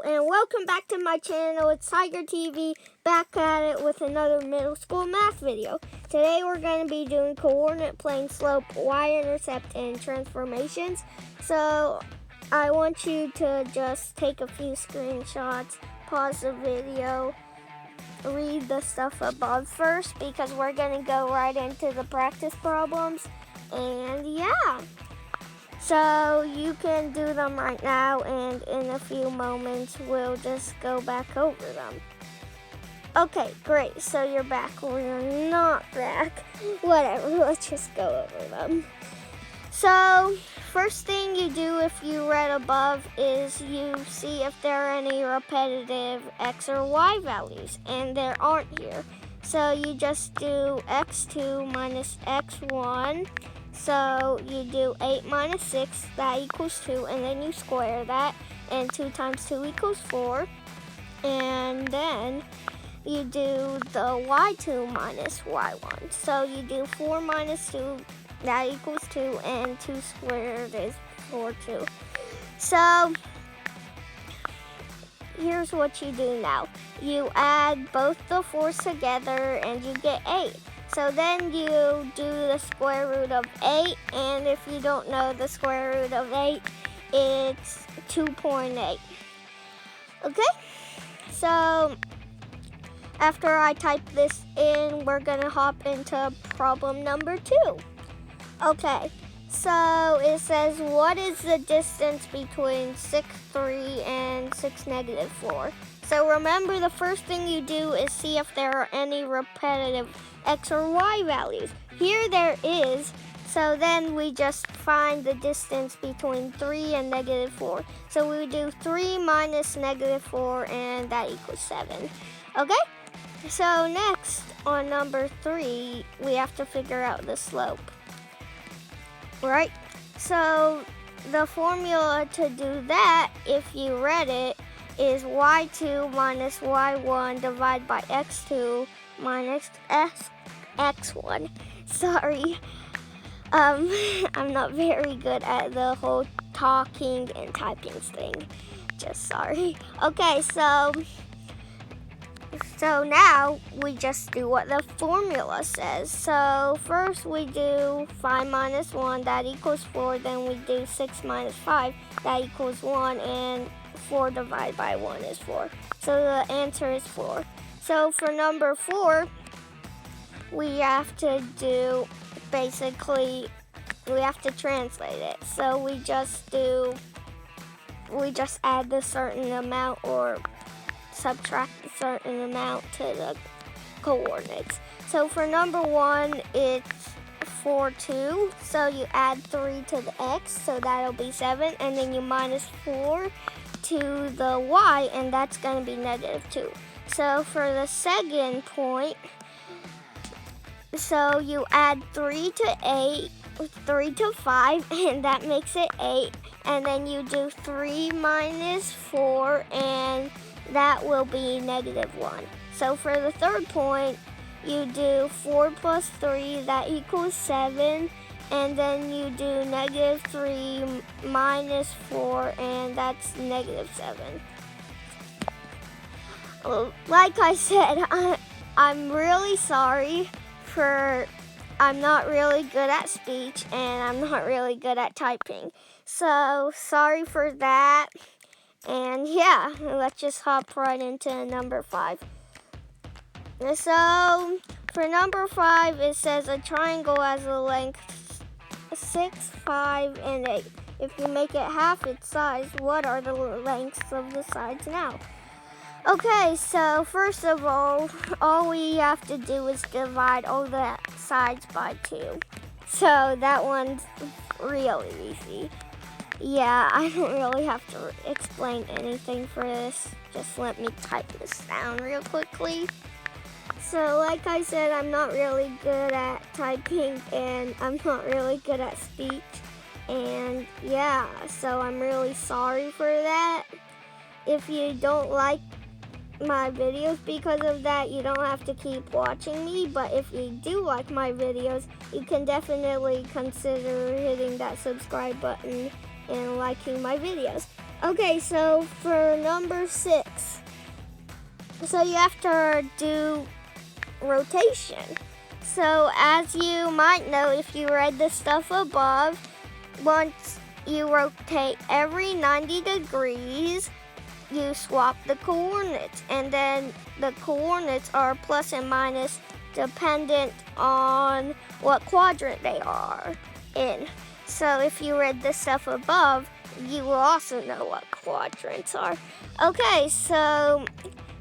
and welcome back to my channel. It's Tiger TV, back at it with another middle school math video. Today we're going to be doing coordinate plane slope, y-intercept, and transformations. So I want you to just take a few screenshots, pause the video, read the stuff above first because we're going to go right into the practice problems. And yeah. So you can do them right now, and in a few moments we'll just go back over them. Okay, great. So you're back. We're not back. Whatever, let's just go over them. So first thing you do if you read above is you see if there are any repetitive x or y values, and there aren't here. So you just do x2 minus x1. So you do 8 minus 6, that equals 2, and then you square that, and 2 times 2 equals 4. And then you do the y2 minus y1. So you do 4 minus 2, that equals 2, and 2 squared is 4 too. So here's what you do now. You add both the 4s together, and you get 8. So then you do the square root of 8, and if you don't know the square root of 8, it's 2.8. Okay? So after I type this in, we're gonna hop into problem number 2. Okay, so it says, what is the distance between 6, 3 and 6, negative 4? So remember, the first thing you do is see if there are any repetitive x or y values. Here there is, so then we just find the distance between 3 and negative 4. So we do 3 minus negative 4, and that equals 7. Okay? So next, on number 3, we have to figure out the slope. Right? So the formula to do that, if you read it, is y2 minus y1 divided by x2 minus x1. Sorry. I'm not very good at the whole talking and typing thing. Just sorry. Okay, so now we just do what the formula says. So first we do 5 minus 1, that equals 4. Then we do 6 minus 5, that equals 1. And 4 divided by 1 is 4. So the answer is 4. So for number 4, we have to do, basically, we have to translate it. So we just add the certain amount or subtract a certain amount to the coordinates. So for number 1, it's 4, 2. So you add 3 to the x, so that'll be 7. And then you minus 4 to the y, and that's going to be negative 2. So for the second point, so you add 3 to 8, 3 to 5, and that makes it 8. And then you do 3 minus 4, and that will be negative 1. So for the third point, you do 4 plus 3, that equals 7. And then you do negative 3 minus 4, and that's negative 7. Like I said, I'm really sorry for, I'm not really good at speech, and I'm not really good at typing. So sorry for that. And yeah, let's just hop right into number 5. So for number 5, it says a triangle has a length 6, 5, and 8. If you make it half its size, what are the lengths of the sides now? Okay, so first of all we have to do is divide all the sides by 2. So that one's really easy. Yeah, I don't really have to explain anything for this. Just let me type this down real quickly. So like I said, I'm not really good at typing, and I'm not really good at speech. And yeah, so I'm really sorry for that. If you don't like my videos because of that, you don't have to keep watching me. But if you do like my videos, you can definitely consider hitting that subscribe button and liking my videos. Okay, so for number 6, so you have to do rotation. So as you might know if you read the stuff above, once you rotate every 90 degrees, you swap the coordinates, and then the coordinates are plus and minus dependent on what quadrant they are in. So if you read the stuff above, you will also know what quadrants are. Okay, so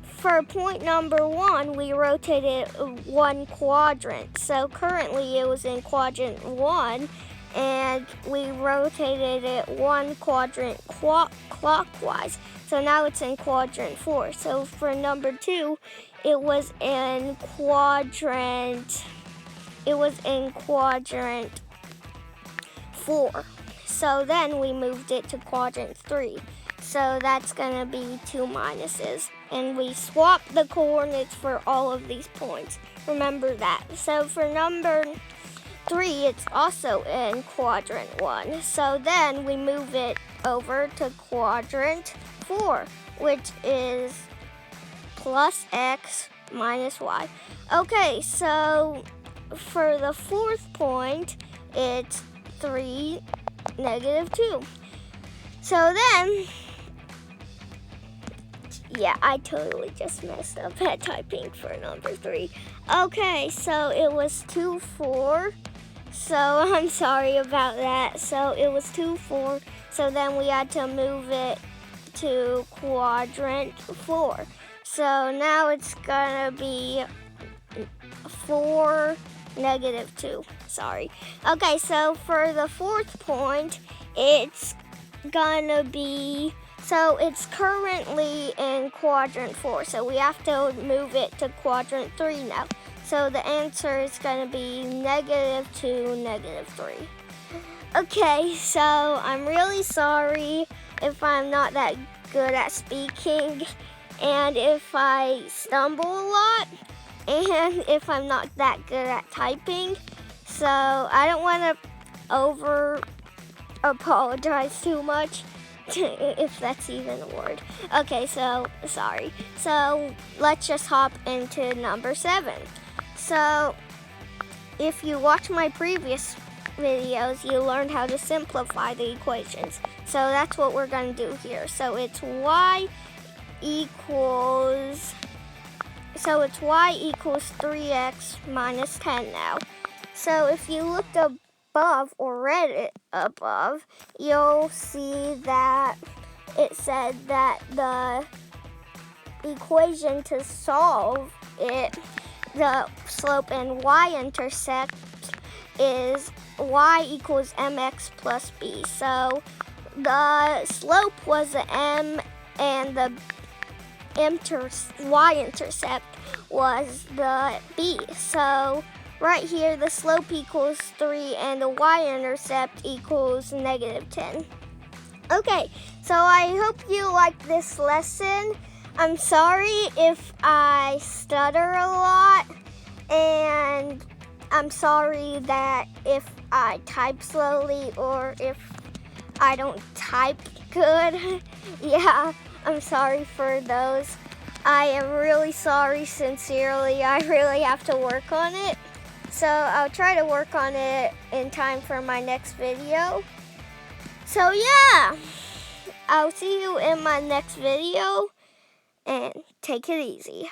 for point number 1, we rotated one quadrant. So currently it was in quadrant 1, and we rotated it one quadrant clockwise. So now it's in quadrant 4. So for number 2, it was in quadrant 4. So then we moved it to quadrant 3. So that's gonna be 2 minuses. And we swapped the coordinates for all of these points. Remember that. So for number 3, it's also in quadrant 1. So then we move it over to quadrant 4, which is plus x minus y. Okay, so for the 4th point, it's 3, negative 2. So then, yeah, I totally just messed up at typing for number 3. Okay, so it was 2, 4. So I'm sorry about that. So it was 2, 4. So then we had to move it to quadrant 4. So now it's gonna be 4, negative 2. Sorry. Okay, so for the 4th point, it's gonna be, so it's currently in quadrant 4. So we have to move it to quadrant 3 now. So the answer is going to be negative 2, negative 3. Okay, so I'm really sorry if I'm not that good at speaking, and if I stumble a lot, and if I'm not that good at typing. So I don't want to over apologize too much, if that's even a word. Okay, so sorry. So let's just hop into number 7. So if you watch my previous videos, you learned how to simplify the equations. So that's what we're going to do here. So it's y equals 3x minus 10 now. So if you looked above or read it above, you'll see that it said that the equation to solve it, the slope and y-intercept is y equals mx plus b. So the slope was the m and the y-intercept was the b. So right here the slope equals 3 and the y-intercept equals negative 10. Okay, so I hope you liked this lesson. I'm sorry if I stutter a lot, and I'm sorry that if I type slowly or if I don't type good. Yeah, I'm sorry for those. I am really sorry, sincerely. I really have to work on it. So I'll try to work on it in time for my next video. So yeah, I'll see you in my next video, and take it easy.